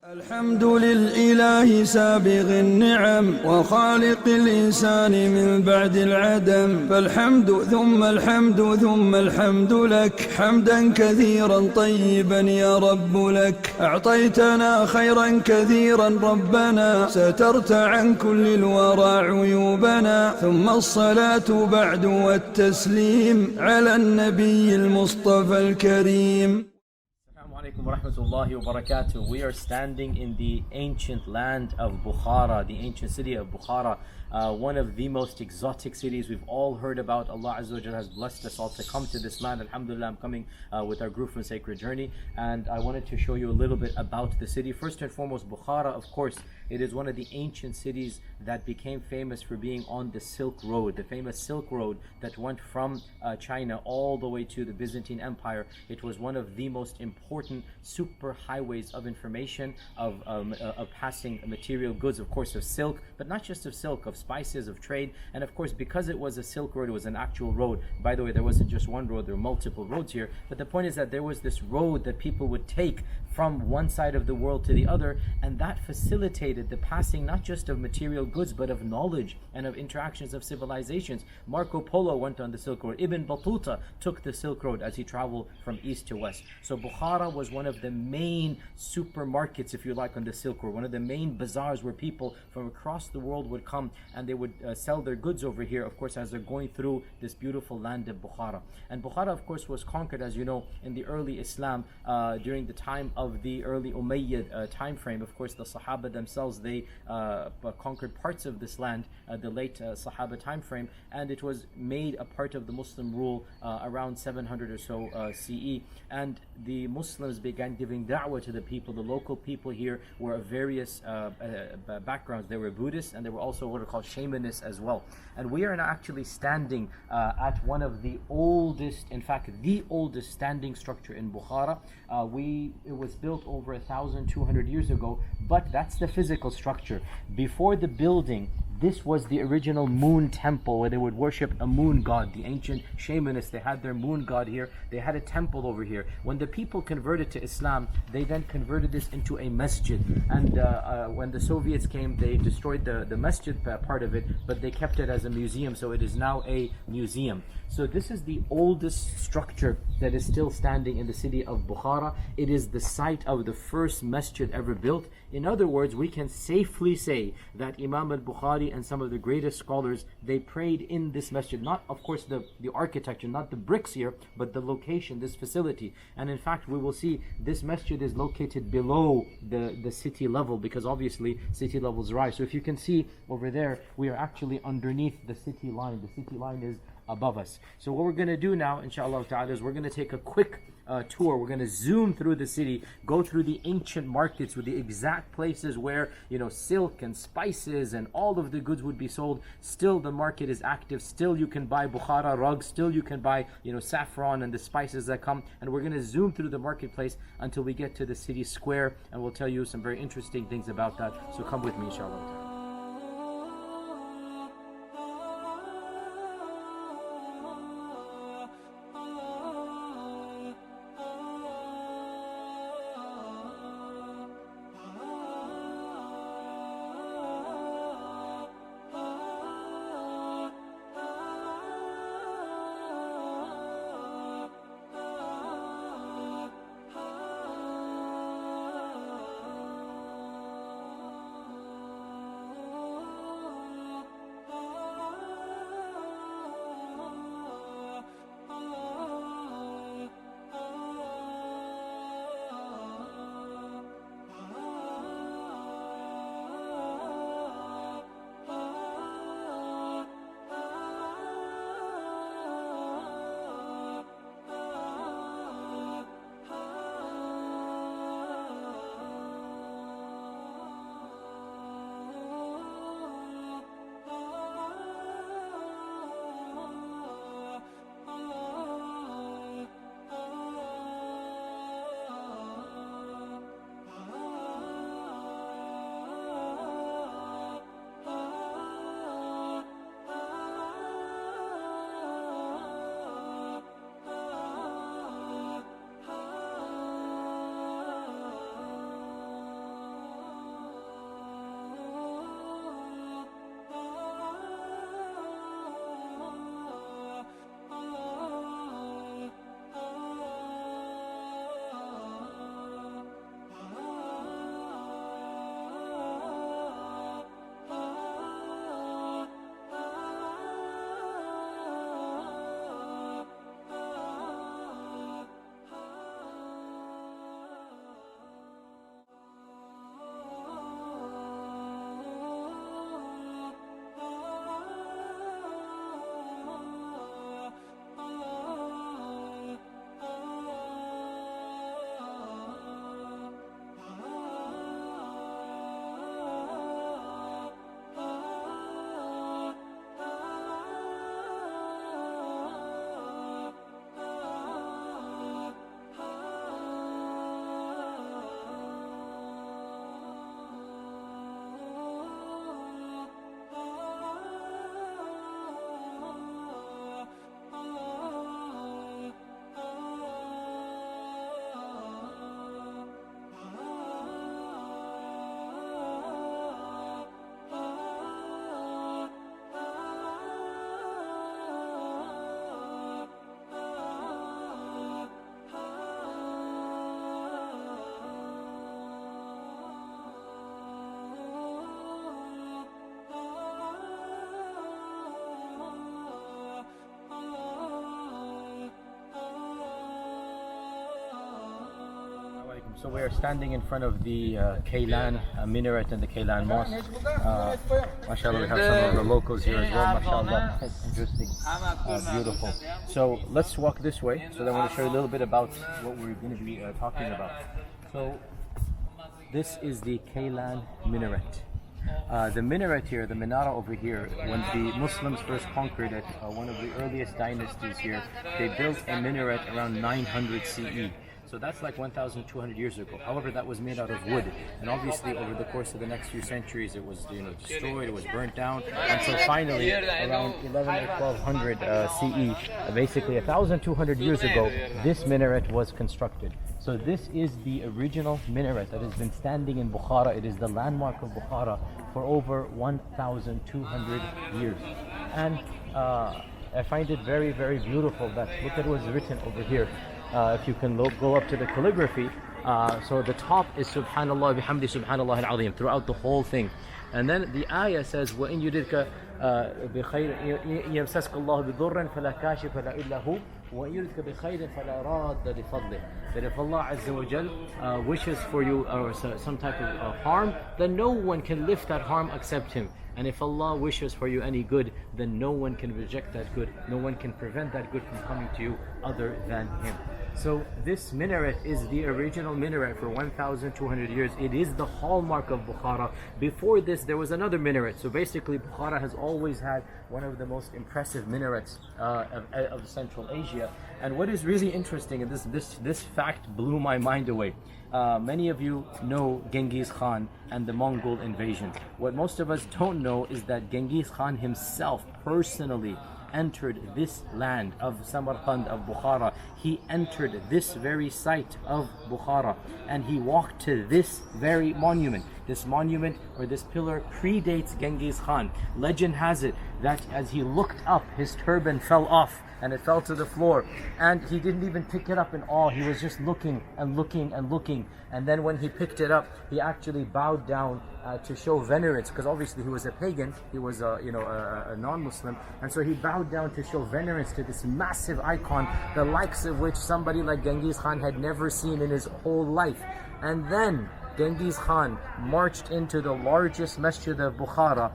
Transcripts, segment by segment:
الحمد للإله سابغ النعم وخالق الإنسان من بعد العدم، فالحمد ثم الحمد ثم الحمد لك حمدا كثيرا طيبا يا رب لك. أعطيتنا خيرا كثيرا ربنا، سترت عن كل الورى عيوبنا، ثم الصلاة بعد والتسليم على النبي المصطفى الكريم. Assalamualaikum warahmatullahi wabarakatuh. We are standing in the ancient land of Bukhara, the ancient city of Bukhara, one of the most exotic cities we've all heard about. Allah Azza wa Jalla has blessed us all to come to this land. Alhamdulillah, I'm coming with our group from Sacred Journey, and I wanted to show you a little bit about the city. First and foremost, Bukhara, of course, it is one of the ancient cities that became famous for being on the Silk Road, the famous Silk Road that went from China all the way to the Byzantine Empire. It was one of the most important super highways of information, of passing material goods, of course, of silk, but not just of silk, of spices, of trade. And of course, because it was a silk road, it was an actual road. By the way, there wasn't just one road, there were multiple roads here. But the point is that there was this road that people would take from one side of the world to the other, and that facilitated the passing not just of material goods, but of knowledge and of interactions of civilizations. Marco Polo went on the Silk Road. Ibn Battuta took the Silk Road as he traveled from east to west. So Bukhara was one of the main supermarkets, if you like, on the Silk Road, one of the main bazaars where people from across the world would come and they would sell their goods over here, of course, as they're going through this beautiful land of Bukhara. And Bukhara, of course, was conquered, as you know, in the early Islam, during the time of the early Umayyad time frame. Of course, the Sahaba themselves, they conquered parts of this land, the late Sahaba time frame, and it was made a part of the Muslim rule around 700 or so CE. And the Muslims began giving da'wah to the people. The local people here were of various backgrounds. They were Buddhists, and they were also what are called shamanists as well. And we are now actually standing at one of the oldest, in fact, the oldest standing structure in Bukhara. It was built over 1,200 years ago, but that's the physical structure. Before the building, this was the original moon temple where they would worship a moon god. The ancient shamanists, they had their moon god here. They had a temple over here. When the people converted to Islam, they then converted this into a masjid. And when the Soviets came, they destroyed the masjid part of it, but they kept it as a museum, so it is now a museum. So this is the oldest structure that is still standing in the city of Bukhara. It is the site of the first masjid ever built. In other words, we can safely say that Imam al-Bukhari and some of the greatest scholars, they prayed in this masjid. Not, of course, the architecture, not the bricks here, but the location, this facility. And in fact, we will see this masjid is located below the city level, because obviously city levels rise. So if you can see over there, we are actually underneath the city line. The city line is above us. So what we're going to do now, inshallah ta'ala, is we're going to take a quick tour. We're going to zoom through the city, go through the ancient markets with the exact places where, silk and spices and all of the goods would be sold. Still the market is active. Still you can buy Bukhara rugs. Still you can buy, saffron and the spices that come. And we're going to zoom through the marketplace until we get to the city square, and we'll tell you some very interesting things about that. So come with me, inshallah. So we are standing in front of the Kalon minaret and the Kalon mosque. MashaAllah, we have some of the locals here as well. MashaAllah, that's interesting, beautiful. So let's walk this way. So then I want to show you a little bit about what we're going to be talking about. So this is the Kalon minaret. The minaret here, the minaret over here, when the Muslims first conquered it, one of the earliest dynasties here, they built a minaret around 900 CE. So that's like 1,200 years ago. However, that was made out of wood, and obviously over the course of the next few centuries, it was destroyed, it was burnt down, until finally around 11 or 1200 CE, basically 1,200 years ago, this minaret was constructed. So this is the original minaret that has been standing in Bukhara. It is the landmark of Bukhara for over 1,200 years, and I find it very, very beautiful that look at what's written over here. If you can go up to the calligraphy, so the top is Subhanallah bihamdi Subhanallah al-Azim throughout the whole thing. And then the ayah says, وَإِن يُرِدْكَ بِخَيْرٍ يَمْسَسْكَ اللَّهُ بِضُرٍّ فَلَا كَاشِفَ لَهُ إِلَّا هُوَ وَإِن يُرِدْكَ بِخَيْرٍ فَلَا رَادَّ لِفَضْلِهِ. That if Allah Azza wa Jal wishes for you some type of harm, then no one can lift that harm except Him. And if Allah wishes for you any good, then no one can reject that good. No one can prevent that good from coming to you other than Him. So this minaret is the original minaret for 1,200 years. It is the hallmark of Bukhara. Before this, there was another minaret. So basically, Bukhara has always had one of the most impressive minarets of Central Asia. And what is really interesting, and this fact blew my mind away. Many of you know Genghis Khan and the Mongol invasion. What most of us don't know is that Genghis Khan himself personally entered this land of Samarkand, of Bukhara. He entered this very site of Bukhara, and he walked to this very monument. This monument, or this pillar, predates Genghis Khan. Legend has it that as he looked up, his turban fell off and it fell to the floor, and he didn't even pick it up in awe. He was just looking and looking and looking, and then when he picked it up, he actually bowed down to show venerance, because obviously he was a pagan, he was a non-Muslim, and so he bowed down to show venerance to this massive icon, the likes of which somebody like Genghis Khan had never seen in his whole life. And then Genghis Khan marched into the largest masjid of Bukhara,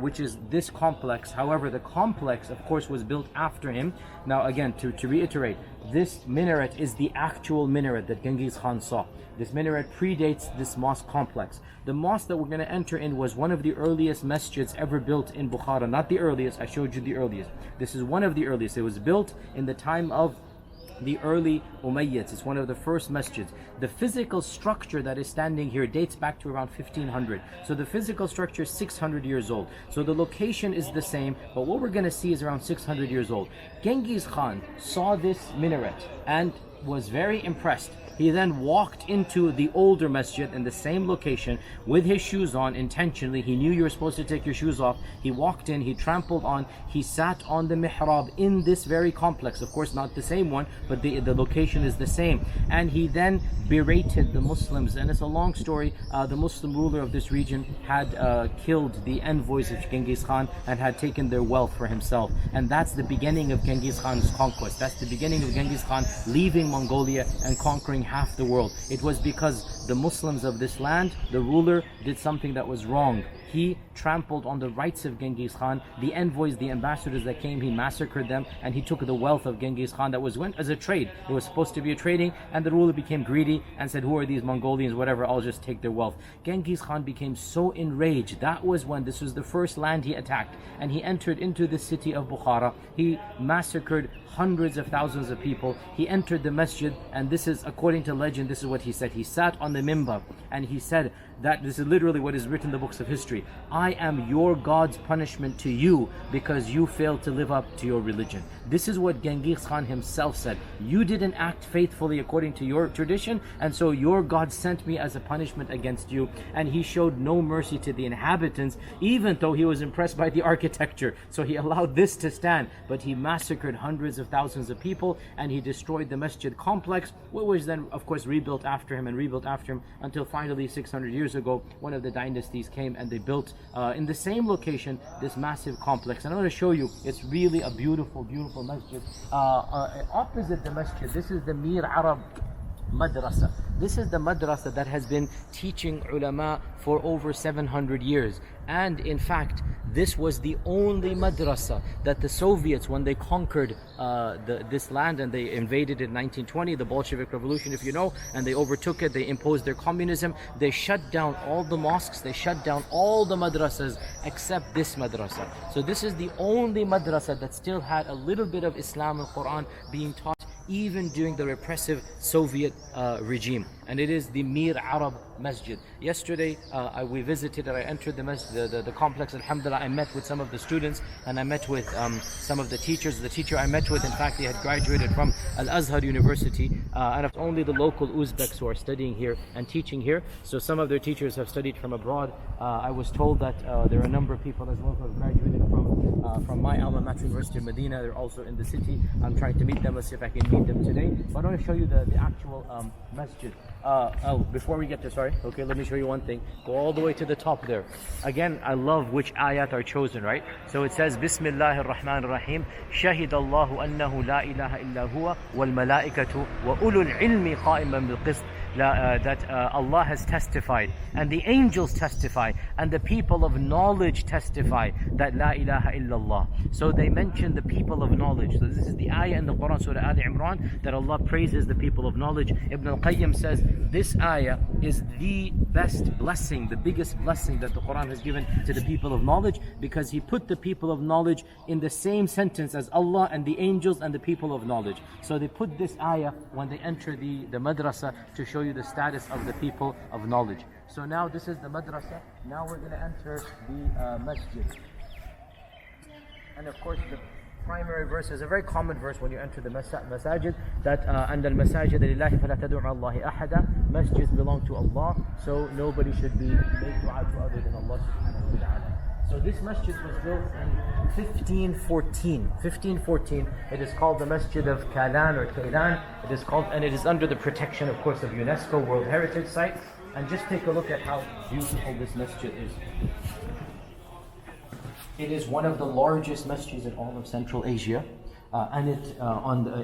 which is this complex. However, the complex, of course, was built after him. Now, again, to reiterate, this minaret is the actual minaret that Genghis Khan saw. This minaret predates this mosque complex. The mosque that we're going to enter in was one of the earliest masjids ever built in Bukhara. Not the earliest, I showed you the earliest. This is one of the earliest. It was built in the time of the early Umayyads. It's one of the first masjids. The physical structure that is standing here dates back to around 1500. So the physical structure is 600 years old. So the location is the same, but what we're going to see is around 600 years old. Genghis Khan saw this minaret and was very impressed. He then walked into the older masjid in the same location with his shoes on intentionally. He knew you were supposed to take your shoes off. He walked in, he trampled on, he sat on the mihrab in this very complex. Of course, not the same one, but the location is the same. And he then berated the Muslims. And it's a long story. The Muslim ruler of this region had killed the envoys of Genghis Khan and had taken their wealth for himself. And that's the beginning of Genghis Khan's conquest. That's the beginning of Genghis Khan leaving Mongolia and conquering half the world. It was because the Muslims of this land, the ruler, did something that was wrong. He trampled on the rights of Genghis Khan. The envoys, the ambassadors that came, he massacred them, and he took the wealth of Genghis Khan that went as a trade. It was supposed to be a trading, and the ruler became greedy and said, who are these Mongolians, whatever, I'll just take their wealth. Genghis Khan became so enraged. That was when this was the first land he attacked, and he entered into the city of Bukhara. He massacred hundreds of thousands of people. He entered the masjid, and this is, according to legend, this is what he said. He sat on the minbar, and he said that, this is literally what is written in the books of history, I am your God's punishment to you because you failed to live up to your religion. This is what Genghis Khan himself said. You didn't act faithfully according to your tradition, and so your God sent me as a punishment against you. And he showed no mercy to the inhabitants, even though he was impressed by the architecture. So he allowed this to stand, but he massacred hundreds of thousands of people, and he destroyed the masjid complex, which was then, of course, rebuilt after him and rebuilt after him, until finally 600 years ago, one of the dynasties came and they built in the same location this massive complex. And I'm going to show you, it's really a beautiful, beautiful masjid. Opposite the masjid, this is the Mir Arab Madrasah. This is the madrasa that has been teaching ulama for over 700 years. And in fact, this was the only madrasa that the Soviets, when they conquered this land and they invaded in 1920, the Bolshevik Revolution, if you know, and they overtook it, they imposed their communism, they shut down all the mosques, they shut down all the madrasas except this madrasa. So this is the only madrasa that still had a little bit of Islam and Quran being taught even during the repressive Soviet regime. And it is the Mir Arab Masjid. Yesterday we visited and I entered the masjid, the complex. Alhamdulillah, I met with some of the students and I met with some of the teachers. The teacher I met with, in fact, he had graduated from Al-Azhar University, and it's only the local Uzbeks who are studying here and teaching here. So some of their teachers have studied from abroad. I was told that there are a number of people as well who have graduated from my alma mater, University of Medina. They're also in the city. I'm trying to meet them. Let's see if I can meet them today. But I want to show you the actual masjid. Before we get there, sorry. Okay, let me show you one thing. Go all the way to the top there. Again, I love which ayat are chosen, right? So it says, Bismillahir Rahmanir Rahim. Shahidallahu annahu la ilaha illa huwa wal malaikatu wa ulul ilmi qa'iman bil qist. That Allah has testified, and the angels testify, and the people of knowledge testify that La ilaha illallah. So they mention the people of knowledge. So this is the ayah in the Quran, Surah Al Imran, that Allah praises the people of knowledge. Ibn al-Qayyim says this ayah is the best blessing, the biggest blessing that the Quran has given to the people of knowledge, because he put the people of knowledge in the same sentence as Allah and the angels and the people of knowledge. So they put this ayah when they enter the madrasa to show you the status of the people of knowledge. So now this is the madrasa. Now we're going to enter the masjid. And of course the primary verse is a very common verse when you enter the masajid, that and al-masajid lillahi fala tad'u Allahi ahada. Masjids belong to Allah, so nobody should be made dua to other than Allah subhanahu wa ta'ala. So this masjid was built in 1514. 1514. It is called the Masjid of Kalon or Kalon. It is called, and it is under the protection, of course, of UNESCO World Heritage Site. And just take a look at how beautiful this masjid is. It is one of the largest masjids in all of Central Asia. And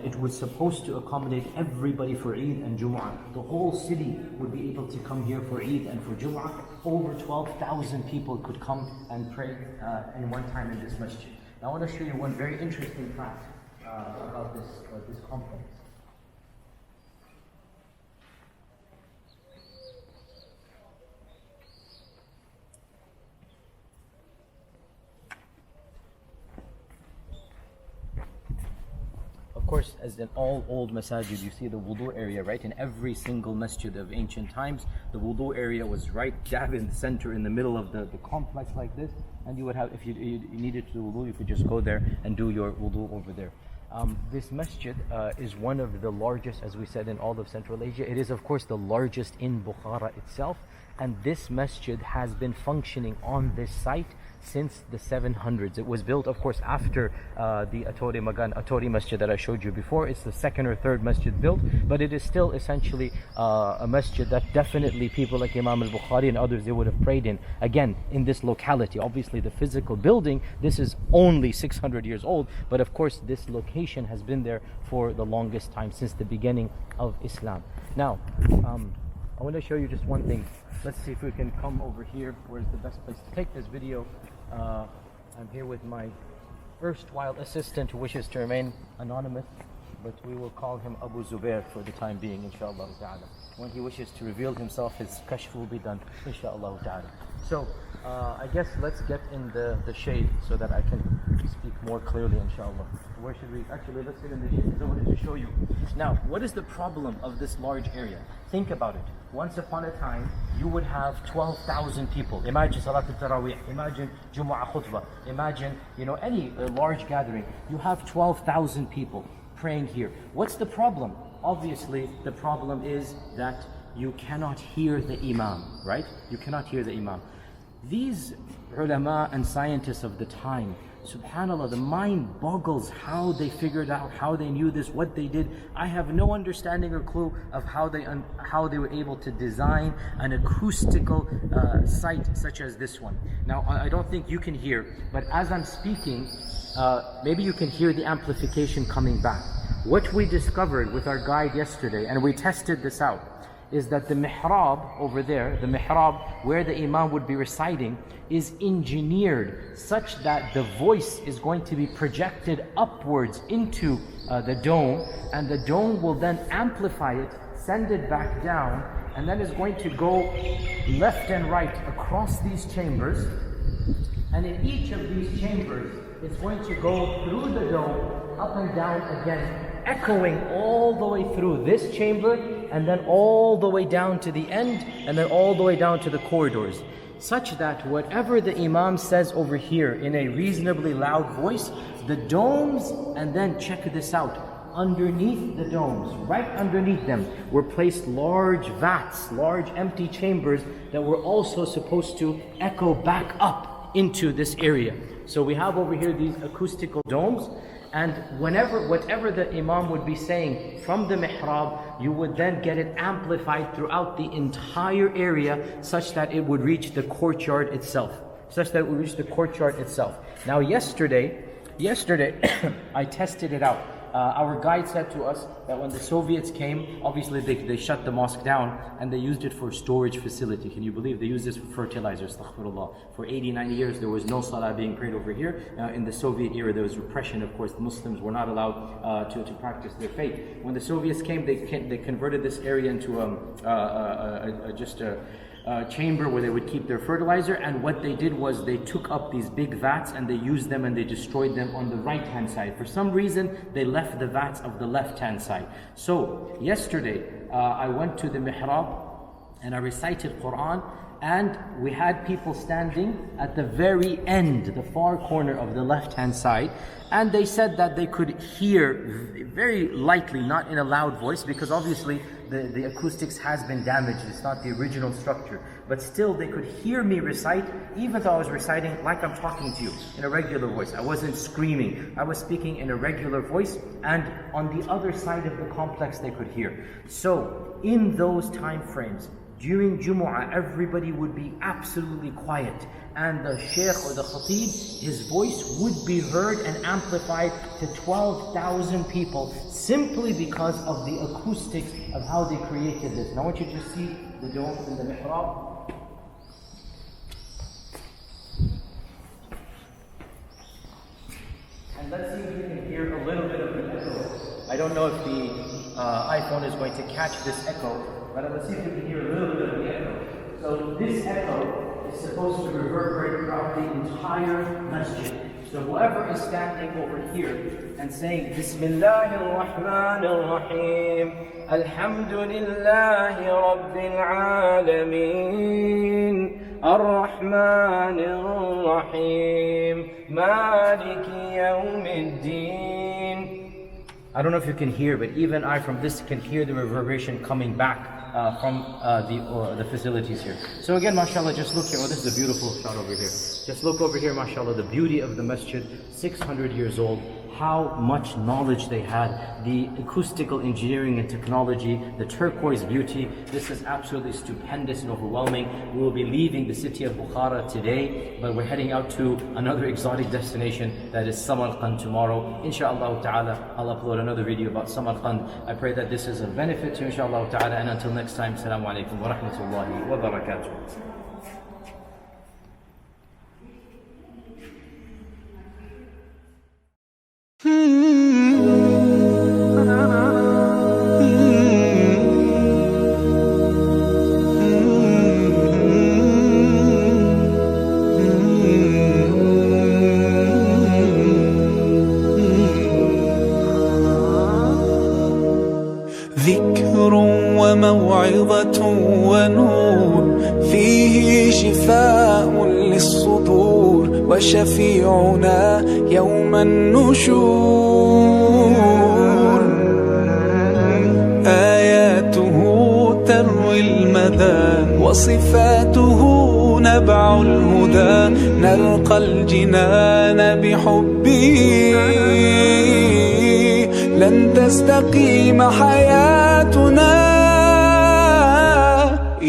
it was supposed to accommodate everybody for Eid and Jumu'ah. The whole city would be able to come here for Eid and for Jumu'ah. Over 12,000 people could come and pray in one time in this masjid. Now I want to show you one very interesting fact about this complex. Of course, as in all old masajid, you see the wudu area, right? In every single masjid of ancient times, the wudu area was right dab in the center, in the middle of the complex like this. And you would have, if you needed to do wudu, you could just go there and do your wudu over there. This masjid is one of the largest, as we said, in all of Central Asia. It is, of course, the largest in Bukhara itself. And this masjid has been functioning on this site since the 700s. It was built, of course, after the Atori Masjid that I showed you before. It's the second or third masjid built, but it is still essentially a masjid that definitely people like Imam al-Bukhari and others, they would have prayed in. Again, in this locality. Obviously, the physical building, this is only 600 years old, but of course, this location has been there for the longest time, since the beginning of Islam. Now, I want to show you just one thing. Let's see if we can come over here. Where's the best place to take this video? I'm here with my erstwhile assistant who wishes to remain anonymous, but we will call him Abu Zubair for the time being, inshallah ta'ala. When he wishes to reveal himself, his kashf will be done, inshallah ta'ala. So, I guess let's get in the shade so that I can speak more clearly, inshallah. Where should we? Actually, let's get in the shade because I wanted to show you. Now, what is the problem of this large area? Think about it. Once upon a time, you would have 12,000 people. Imagine Salat al-Tarawih, imagine Jumu'ah khutbah, imagine, any large gathering. You have 12,000 people praying here. What's the problem? Obviously, the problem is that you cannot hear the Imam, right? You cannot hear the Imam. These ulama and scientists of the time, subhanallah, the mind boggles how they figured out, how they knew this, what they did. I have no understanding or clue of how they were able to design an acoustical site such as this one. Now, I don't think you can hear, but as I'm speaking, maybe you can hear the amplification coming back. What we discovered with our guide yesterday, and we tested this out, is that the mihrab over there, the mihrab where the imam would be reciting, is engineered such that the voice is going to be projected upwards into the dome, and the dome will then amplify it, send it back down, and then is going to go left and right across these chambers. And in each of these chambers, it's going to go through the dome, up and down again, echoing all the way through this chamber, and then all the way down to the end, and then all the way down to the corridors. Such that whatever the imam says over here in a reasonably loud voice, the domes, and then check this out, underneath the domes, right underneath them, were placed large vats, large empty chambers that were also supposed to echo back up into this area. So we have over here these acoustical domes, and whatever the imam would be saying from the mihrab, you would then get it amplified throughout the entire area, such that it would reach the courtyard itself. Now yesterday, I tested it out. Our guide said to us that when the Soviets came, obviously they shut the mosque down and they used it for storage facility. Can you believe they used this for fertilizer? Astaghfirullah. For 89 years there was no salah being prayed over here. In the Soviet era there was repression, of course. The Muslims were not allowed to practice their faith. When the Soviets came, they converted this area into just a chamber where they would keep their fertilizer, and what they did was they took up these big vats and they used them and they destroyed them on the right hand side. For some reason they left the vats of the left hand side. So yesterday I went to the mihrab and I recited Quran, and we had people standing at the very end, the far corner of the left hand side, and they said that they could hear very lightly, not in a loud voice, because obviously the acoustics has been damaged, it's not the original structure, but still they could hear me recite, even though I was reciting like I'm talking to you in a regular voice. I wasn't screaming, I was speaking in a regular voice, and on the other side of the complex they could hear. So in those time frames, during Jumu'ah, everybody would be absolutely quiet, and the Shaykh or the Khatib, his voice would be heard and amplified to 12,000 people, simply because of the acoustics of how they created this. Now I want you to see the dome in the mihrab. And let's see if you can hear a little bit of the echo. I don't know if the iPhone is going to catch this echo, but let's see if we can hear a little bit of the echo. So this echo is supposed to reverberate throughout the entire masjid. So whoever is standing over here and saying Bismillahir Rahmanir Rahim, Alhamdulillahi Rabbil Alameen, Ar-Rahmanir Rahim, Maliki Yawmiddin. I don't know if you can hear, but even I from this can hear the reverberation coming back from the facilities here. So again, mashallah, just look here. Oh, this is a beautiful shot over here. Just look over here, mashallah, the beauty of the masjid, 600 years old. How much knowledge they had, the acoustical engineering and technology, the turquoise beauty. This is absolutely stupendous and overwhelming. We will be leaving the city of Bukhara today, but we're heading out to another exotic destination, that is Samarkand, tomorrow. Inshallah ta'ala, I'll upload another video about Samarkand. I pray that this is a benefit to you, inshallah ta'ala, and until next time, Assalamu alaikum wa rahmatullahi wa barakatuh. ذكر وموعظة ونور فيه شفاء للصدور وشفيعنا يوم النشور آياته تروي المدى وصفاته نبع الهدى نلقى الجنان بحبه لن تستقيم حياتنا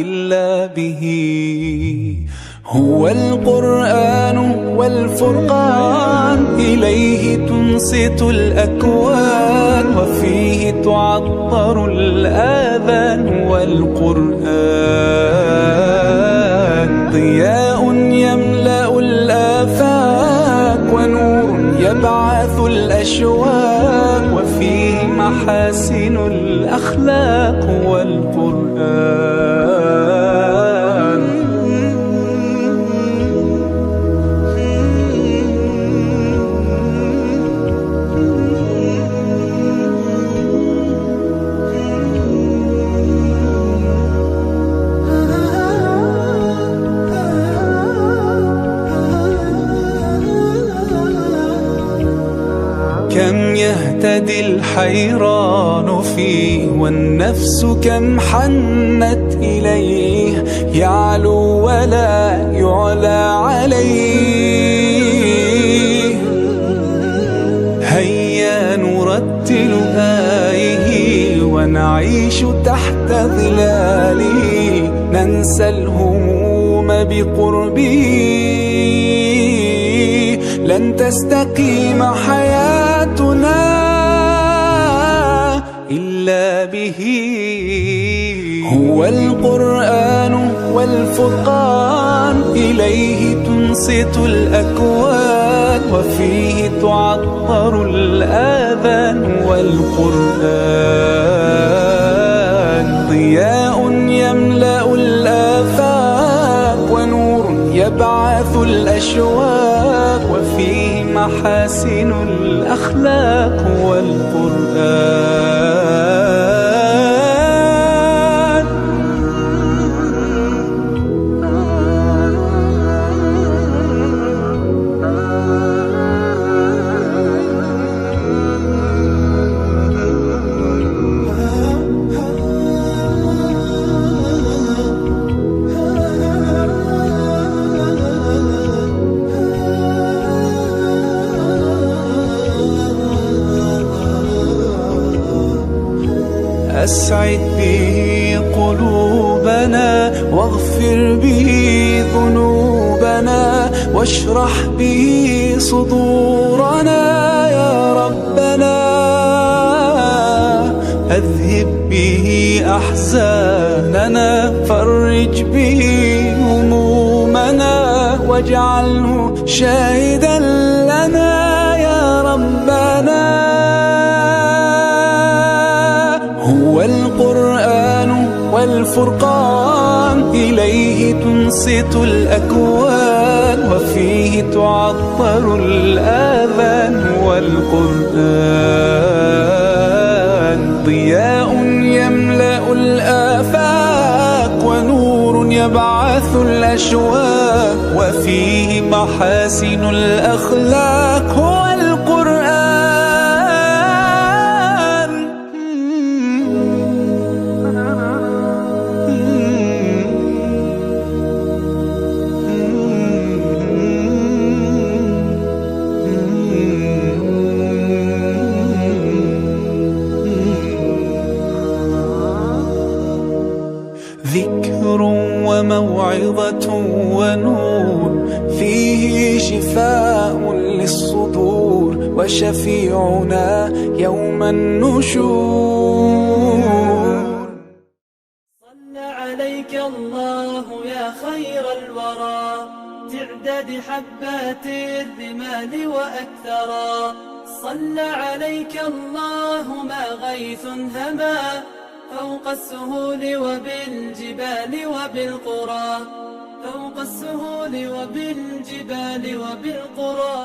إلا به. هو القرآن والفرقان إليه تنصت الأكوان وفيه تعطر الآذان. والقرآن ضياء يملأ الآفاق ونور يبعث الأشواق وفيه محاسن الأخلاق. والقرآن كم يهتدي الحيران فيه والنفس كم حنت إليه. يعلو ولا يعلى عليه. هيا نرتل آيه ونعيش تحت ظلاله. ننسى الهموم بقربه. لن تستقيم حياتنا إلا به. هو القرآن والفرقان إليه تنصت الأكوان وفيه تعطر الآذان. والقرآن ضياء يملأ الآفاق ونور يبعث الأشواق وفيه محاسن الأخلاق. والقرآن أسعد به قلوبنا واغفر به ذنوبنا واشرح به صدورنا يا ربنا. أذهب به أحزاننا فرج به همومنا واجعله شاهدا لنا يا ربنا. هو القرآن والفرقان إليه تنصت الأكوان وفيه تعطر الآذان. والقرآن ضياء يملأ الآفاق ونور يبعث الأشواق وفيه محاسن الأخلاق. هو القرآن ذكر وموعظة ونور فيه شفاء للصدور وشفيعنا يوم النشور. صلى عليك الله يا خير الورى تعداد حبات الرمال وأكثرا. صلى عليك الله ما غيث هما فوق السهول وبالجبال وبالقرى. فوق السهول وبالجبال وبالقرى.